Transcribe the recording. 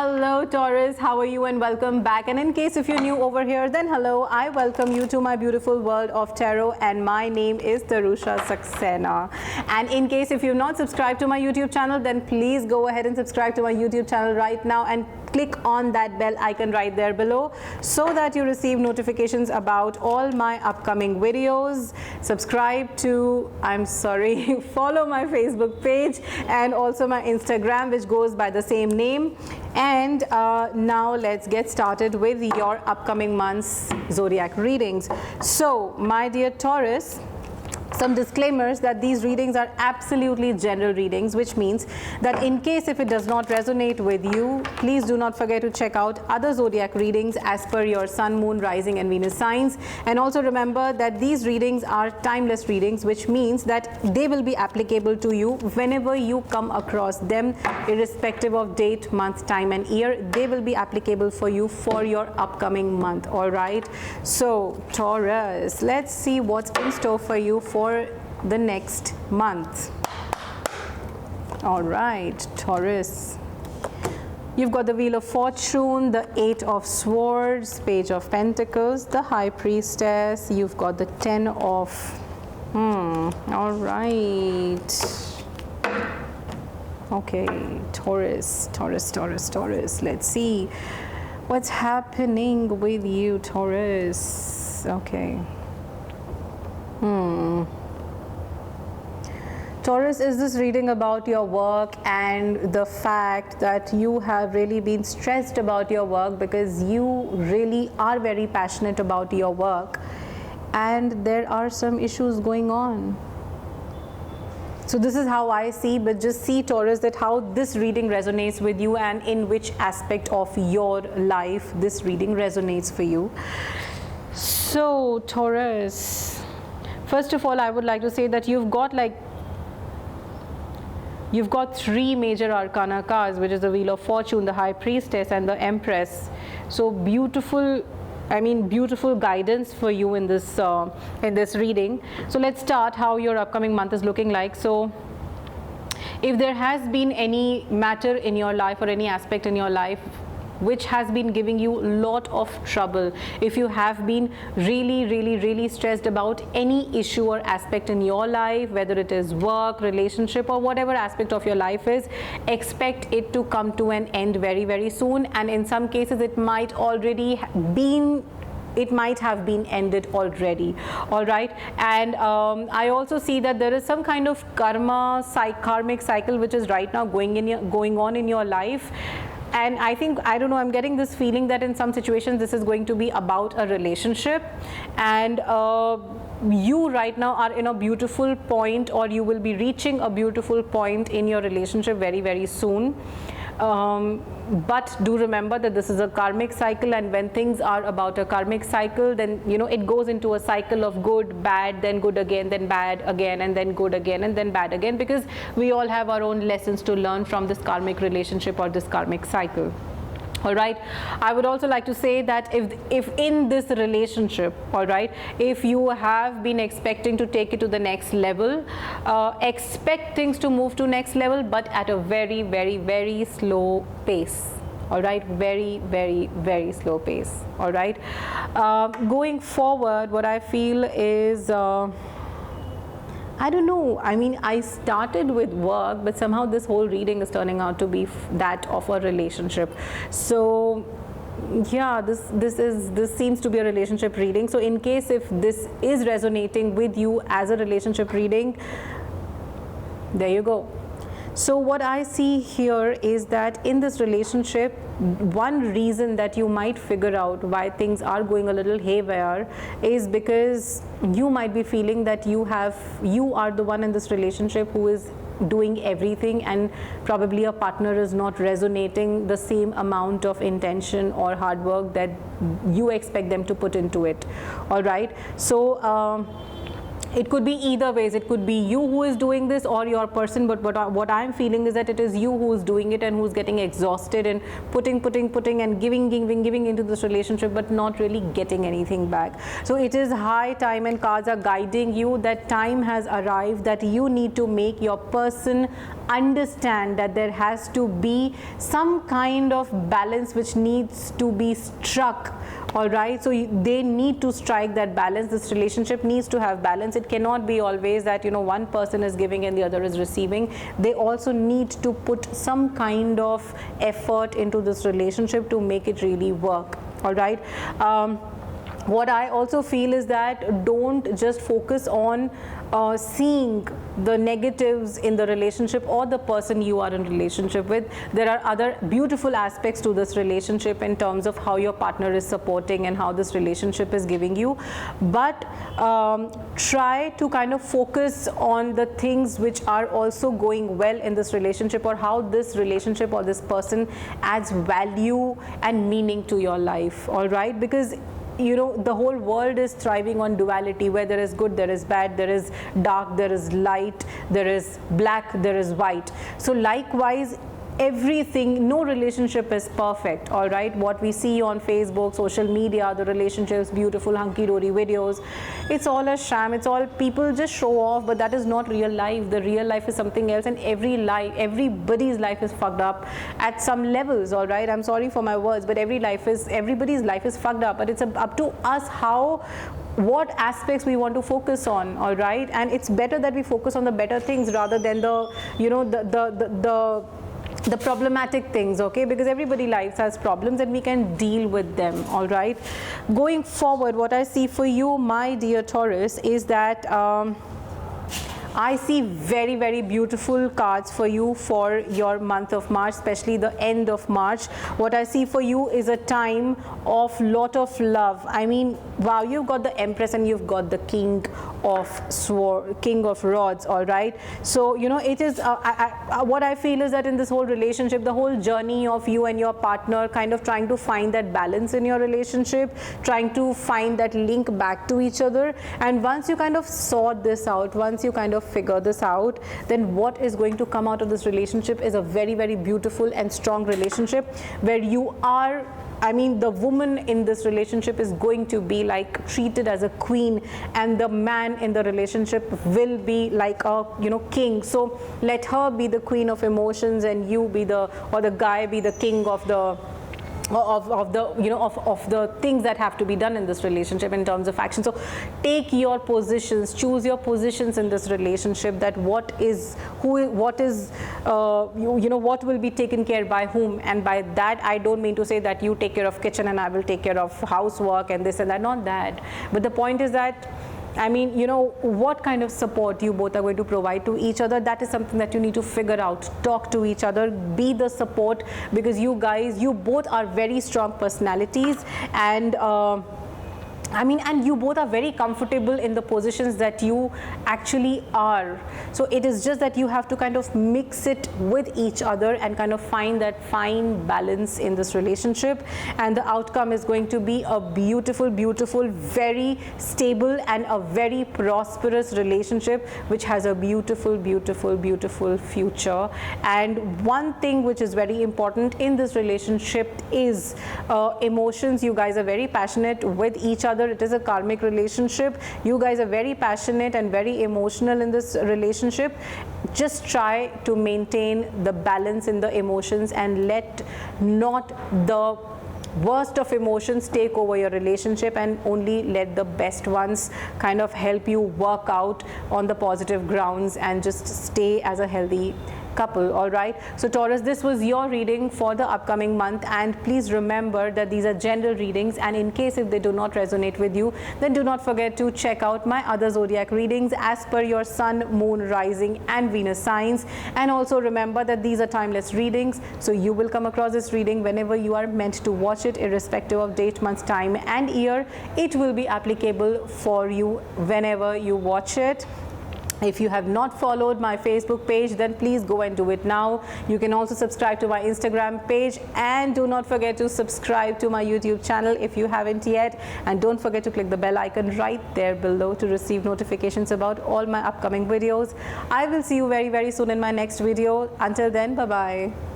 Hello Taurus, how are you and welcome back. And in case if you're new over here, then hello, I welcome you to my beautiful world of tarot and my name is Tarusha Saxena. And in case if you've not subscribed to my YouTube channel, then please go ahead and subscribe to my YouTube channel right now and click on that bell icon right there below so that you receive notifications about all my upcoming videos. Subscribe to, follow my Facebook page and also my Instagram, which goes by the same name. And now let's get started with your upcoming month's zodiac readings. So my dear Taurus, some disclaimers that these readings are absolutely general readings, which means that in case if it does not resonate with you, please do not forget to check out other zodiac readings as per your sun, moon, rising and Venus signs. And also remember that these readings are timeless readings, which means that they will be applicable to you whenever you come across them, irrespective of date, month, time and year. They will be applicable for you for your upcoming month. All right, so Taurus, let's see what's in store for you for the next month. All right, Taurus, you've got the Wheel of Fortune, the Eight of Swords, Page of Pentacles, the High Priestess, you've got the Ten of all right, okay, Taurus, let's see what's happening with you, Taurus. Okay. Taurus, is this reading about your work and the fact that you have really been stressed about your work because you really are very passionate about your work and there are some issues going on. So this is how I see, but just see, Taurus, that how this reading resonates with you and in which aspect of your life this reading resonates for you. So Taurus, first of all, I would like to say that you've got three major arcana cards, which is the Wheel of Fortune, the High Priestess and the Empress. So beautiful, beautiful guidance for you in this reading. So let's start how your upcoming month is looking like. So if there has been any matter in your life or any aspect in your life which has been giving you a lot of trouble, if you have been really stressed about any issue or aspect in your life, whether it is work, relationship or whatever aspect of your life is, expect it to come to an end very soon. And in some cases it might have been ended already. All right, and I also see that there is some kind of karmic cycle which is right now going on in your life. And I'm getting this feeling that in some situations this is going to be about a relationship, and you right now are in a beautiful point, or you will be reaching a beautiful point in your relationship very soon. But do remember that this is a karmic cycle, and when things are about a karmic cycle, then it goes into a cycle of good, bad, then good again, then bad again, and then good again, and then bad again, because we all have our own lessons to learn from this karmic relationship or this karmic cycle. All right, I would also like to say that if in this relationship, all right, if you have been expecting to take it to the next level, expect things to move to next level, but at a very slow pace. All right, very slow pace. All right, going forward, what I feel is I don't know, I started with work, but somehow this whole reading is turning out to be that of a relationship. So yeah, this seems to be a relationship reading. So in case if this is resonating with you as a relationship reading, there you go. So what I see here is that in this relationship, one reason that you might figure out why things are going a little haywire is because you might be feeling that you are the one in this relationship who is doing everything, and probably a partner is not resonating the same amount of intention or hard work that you expect them to put into it. All right, so it could be either ways. It could be you who is doing this or your person, but what I'm feeling is that it is you who is doing it and who's getting exhausted and putting and giving into this relationship, but not really getting anything back. So it is high time, and cards are guiding you that time has arrived, that you need to make your person understand that there has to be some kind of balance which needs to be struck. All right, so they need to strike that balance. This relationship needs to have balance. It cannot be always that, you know, one person is giving and the other is receiving. They also need to put some kind of effort into this relationship to make it really work. All right. What I also feel is that don't just focus on seeing the negatives in the relationship or the person you are in relationship with. There are other beautiful aspects to this relationship in terms of how your partner is supporting and how this relationship is giving you. But try to kind of focus on the things which are also going well in this relationship, or how this relationship or this person adds value and meaning to your life. All right, because you know, the whole world is thriving on duality, where there is good, there is bad, there is dark, there is light, there is black, there is white. So likewise, everything, no relationship is perfect. All right, what we see on Facebook, social media, the relationships, beautiful hunky-dory videos, it's all a sham. It's all people just show off, but that is not real life. The real life is something else, and everybody's life is fucked up at some levels. All right, I'm sorry for my words, but everybody's life is fucked up, but it's up to us what aspects we want to focus on. All right, and it's better that we focus on the better things rather than the, you know, the problematic things, okay, because everybody life has problems and we can deal with them. All right, going forward, what I see for you, my dear Taurus, is that I see very, very beautiful cards for you for your month of March, especially the end of March. What I see for you is a time of lot of love. I mean, wow, you've got the Empress and you've got the King of Rods. All right, so you know, it is what I feel is that in this whole relationship, the whole journey of you and your partner kind of trying to find that balance in your relationship, trying to find that link back to each other. And once you kind of sort this out, once you kind of figure this out, then what is going to come out of this relationship is a very, very beautiful and strong relationship, where you are, I mean, the woman in this relationship is going to be like treated as a queen, and the man in the relationship will be like a, you know, king. So let her be the queen of emotions, and you be the guy be the king of the the things that have to be done in this relationship in terms of action. So take your positions, choose your positions in this relationship, that what will be taken care by whom. And by that I don't mean to say that you take care of kitchen and I will take care of housework and this and that, not that, but the point is that, I mean, you know, what kind of support you both are going to provide to each other, that is something that you need to figure out. Talk to each other, be the support, because you both are very strong personalities, and I mean, and you both are very comfortable in the positions that you actually are. So it is just that you have to kind of mix it with each other and kind of find that fine balance in this relationship. And the outcome is going to be a beautiful, beautiful, very stable and a very prosperous relationship, which has a beautiful, beautiful, beautiful future. And one thing which is very important in this relationship is emotions. You guys are very passionate with each other. It is a karmic relationship. You guys are very passionate and very emotional in this relationship. Just try to maintain the balance in the emotions and let not the worst of emotions take over your relationship, and only let the best ones kind of help you work out on the positive grounds and just stay as a healthy couple. All right, so Taurus, this was your reading for the upcoming month, and please remember that these are general readings, and in case if they do not resonate with you, then do not forget to check out my other zodiac readings as per your sun, moon, rising and Venus signs. And also remember that these are timeless readings, so you will come across this reading whenever you are meant to watch it, irrespective of date, month, time and year. It will be applicable for you whenever you watch it. If you have not followed my Facebook page, then please go and do it now. You can also subscribe to my Instagram page, and do not forget to subscribe to my YouTube channel if you haven't yet, and don't forget to click the bell icon right there below to receive notifications about all my upcoming videos. I will see you very soon in my next video. Until then, bye bye.